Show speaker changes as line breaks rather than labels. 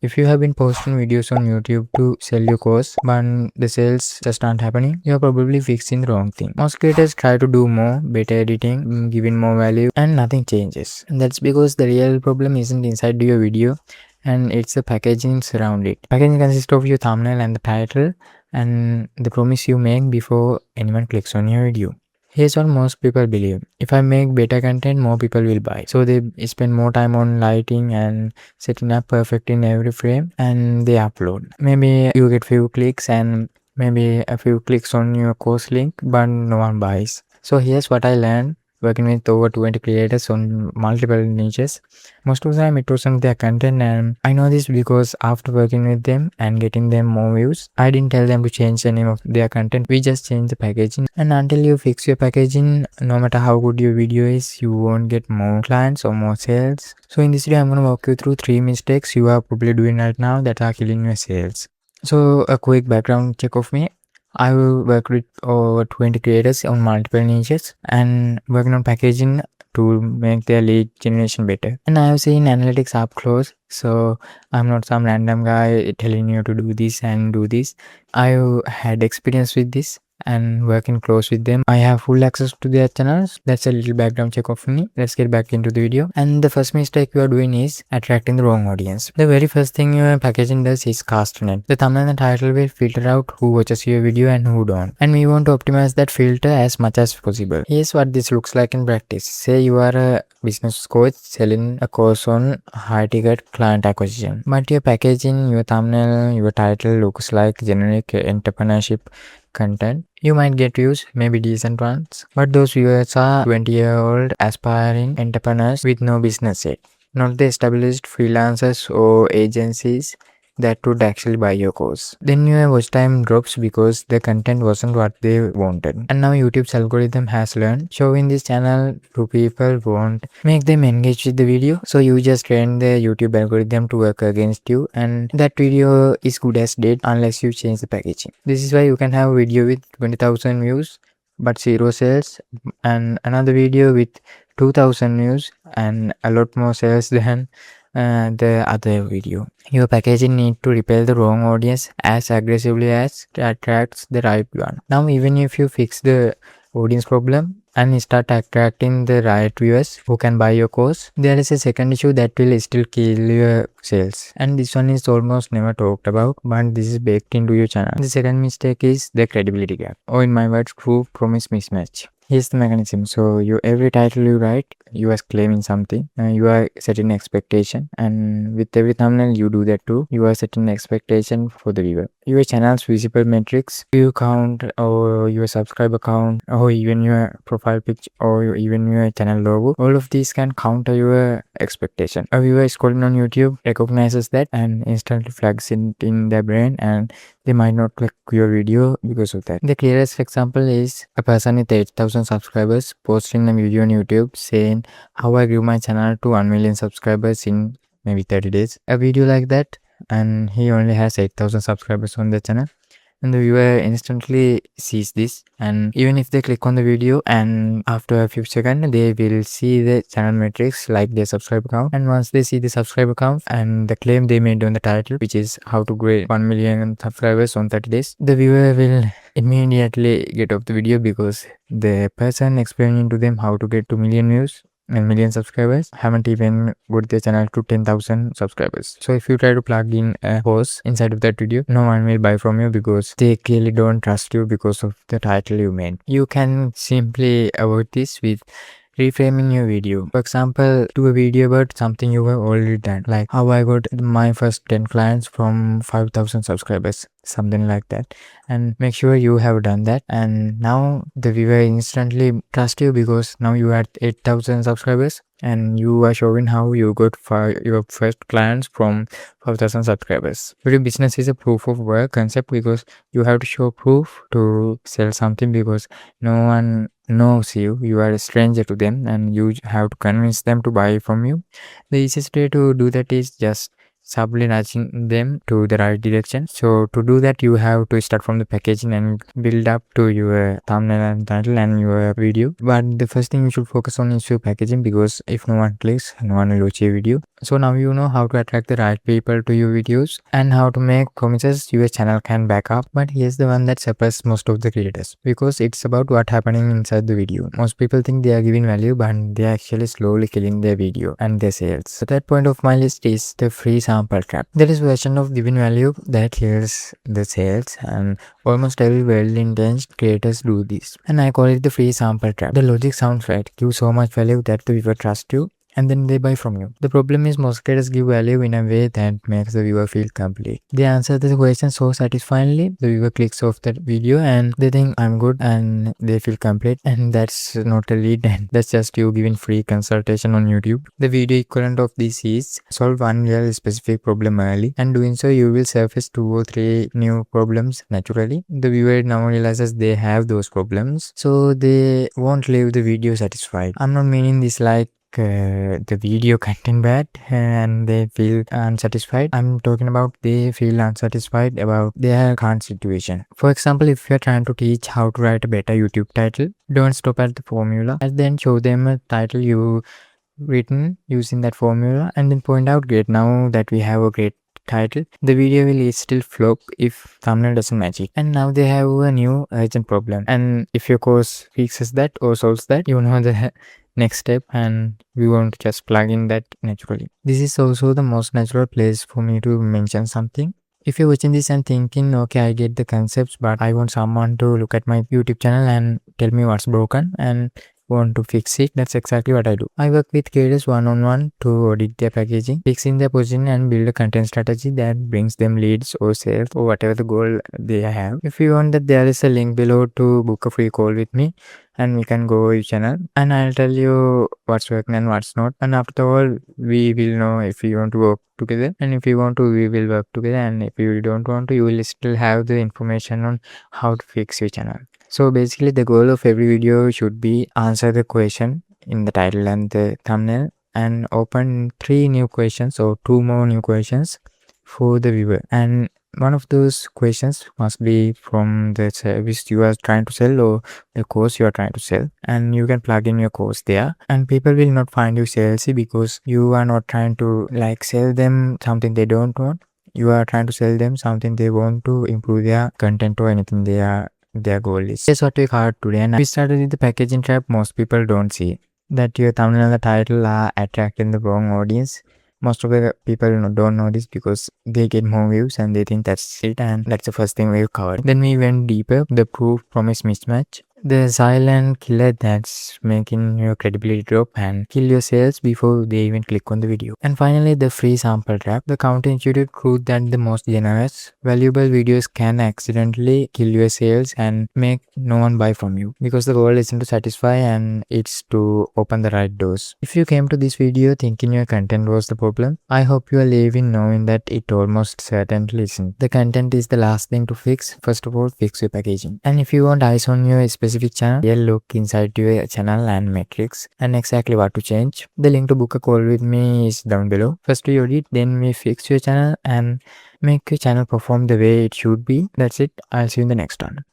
If you have been posting videos on YouTube to sell your course, but the sales just aren't happening, you're probably fixing the wrong thing. Most creators try to do more, better editing, giving more value, and nothing changes. And that's because the real problem isn't inside your video, and it's the packaging around it. Packaging consists of your thumbnail and the title, and the promise you make before anyone clicks on your video. Here's what most people believe. If I make better content, more people will buy. So they spend more time on lighting and setting up perfect in every frame, and they upload. Maybe you get few clicks and maybe a few clicks on your course link, but no one buys. So here's what I learned working with over 20 creators on multiple niches. Most of the time it wasn't their content, and I know this because after working with them and getting them more views, I didn't tell them to change the name of their content. We just changed the packaging, and until you fix your packaging, no matter how good your video is, you won't get more clients or more sales. So in this video I'm going to walk you through 3 mistakes you are probably doing right now that are killing your sales. So a quick background check of me. I will work with over 20 creators on multiple niches and working on packaging to make their lead generation better. And I have seen analytics up close, so I'm not some random guy telling you to do this and do this. I had experience with this and working close with them. I have full access to their channels. That's a little background check of me. Let's get back into the video. And the first mistake you are doing is attracting the wrong audience. The very first thing your packaging does is cast net. The thumbnail and title will filter out who watches your video and who don't. And we want to optimize that filter as much as possible. Here's what this looks like in practice. Say you are a business coach selling a course on high ticket client acquisition, but your packaging, your thumbnail, your title looks like generic entrepreneurship content. You might get views, maybe decent ones, but those viewers are 20-year-old aspiring entrepreneurs with no business yet, not the established freelancers or agencies that would actually buy your course. Then your watch time drops because the content wasn't what they wanted. And now YouTube's algorithm has learned showing this channel to people won't make them engage with the video. So you just train the YouTube algorithm to work against you, and that video is good as dead unless you change the packaging. This is why you can have a video with 20,000 views but 0 sales, and another video with 2,000 views and a lot more sales than the other video. Your packaging need to repel the wrong audience as aggressively as it attracts the right one. Now even if you fix the audience problem and start attracting the right viewers who can buy your course, there is a second issue that will still kill your sales, and this one is almost never talked about, but this is baked into your channel. The second mistake is the credibility gap, or in my words, true promise mismatch. Here's the mechanism. So every title you write, you are claiming something, you are setting expectation, and with every thumbnail you do that too. You are setting expectation for the viewer. Your channel's visible metrics, view count, or your subscriber count, or even your profile picture, or even your channel logo, all of these can counter your expectation. A viewer scrolling on YouTube recognizes that and instantly flags it in their brain, and they might not click your video because of that. The clearest example is a person with 8,000 subscribers posting a video on YouTube saying how I grew my channel to 1 million subscribers in maybe 30 days. A video like that, and he only has 8,000 subscribers on the channel. And the viewer instantly sees this, and even if they click on the video and after a few seconds they will see the channel metrics like their subscriber count, and once they see the subscriber count and the claim they made on the title, which is how to grow 1 million subscribers on 30 days, the viewer will immediately get off the video because the person explaining to them how to get 2 million views and million subscribers haven't even got their channel to 10,000 subscribers. So if you try to plug in a post inside of that video, no one will buy from you because they clearly don't trust you because of the title you made. You can simply avoid this with reframing your video. For example, do a video about something you have already done, like how I got my first 10 clients from 5,000 subscribers, something like that, and make sure you have done that. And now the viewer instantly trust you because now you had 8,000 subscribers and you are showing how you got your first clients from 5,000 subscribers. Your business is a proof of work concept because you have to show proof to sell something, because no one knows you are a stranger to them and you have to convince them to buy from you. The easiest way to do that is just subtly nudging them to the right direction. So to do that, you have to start from the packaging and build up to your thumbnail and title and your video. But the first thing you should focus on is your packaging, because if no one clicks, no one will watch your video. So now you know how to attract the right people to your videos and how to make promises your channel can back up. But here's the one that separates most of the creators, because it's about what happening inside the video. Most people think they are giving value, but they are actually slowly killing their video and their sales. So that point of my list is the free sample trap. There is a version of giving value that kills the sales, and almost every well-intentioned creators do this. And I call it the free sample trap. The logic sounds right. Give so much value that the viewer trusts you, and then they buy from you. The problem is most creators give value in a way that makes the viewer feel complete. They answer the question so satisfyingly, the viewer clicks off that video and they think I'm good and they feel complete, and that's not a lead, and that's just you giving free consultation on YouTube. The video equivalent of this is solve one real specific problem early, and doing so you will surface 2 or 3 new problems naturally. The viewer now realizes they have those problems, so they won't leave the video satisfied. I'm not meaning this like the video content bad and they feel unsatisfied. I'm talking about they feel unsatisfied about their current situation. For example, if you're trying to teach how to write a better YouTube title, don't stop at the formula and then show them a title you written using that formula and then point out, great, now that we have a great title, the video will still flop if thumbnail doesn't match it. And now they have a new urgent problem, and if your course fixes that or solves that, you know the next step, and we want to just plug in that naturally. This is also the most natural place for me to mention something. If you're watching this and thinking, okay, I get the concepts, but I want someone to look at my YouTube channel and tell me what's broken and want to fix it, that's exactly what I do. I work with creators one-on-one to audit their packaging, fixing their position, and build a content strategy that brings them leads or sales or whatever the goal they have. If you want that, there is a link below to book a free call with me, and we can go your channel and I'll tell you what's working and what's not. And after all, we will know if you want to work together, and if you want to, we will work together, and if you don't want to, you will still have the information on how to fix your channel. So basically the goal of every video should be answer the question in the title and the thumbnail and open 3 new questions or 2 more new questions for the viewer. And one of those questions must be from the service you are trying to sell or the course you are trying to sell, and you can plug in your course there, and people will not find you salesy because you are not trying to like sell them something they don't want. You are trying to sell them something they want to improve their content or anything their goal is. Here's what we covered today, and we started with the packaging trap. Most people don't see that your thumbnail and the title are attracting the wrong audience. Most of the people don't know this because they get more views and they think that's it, and that's the first thing we covered. Then we went deeper, the proof promise mismatch, the silent killer that's making your credibility drop and kill your sales before they even click on the video. And finally, the free sample trap, the counterintuitive truth that the most generous, valuable videos can accidentally kill your sales and make no one buy from you, because the goal isn't to satisfy and it's to open the right doors. If you came to this video thinking your content was the problem, I hope you are leaving knowing that it almost certainly isn't. The content is the last thing to fix. First of all, fix your packaging. And if you want eyes on your specific channel, yeah, look inside your channel and metrics and exactly what to change. The link to book a call with me is down below. First we audit, then we fix your channel and make your channel perform the way it should be. That's it. I'll see you in the next one.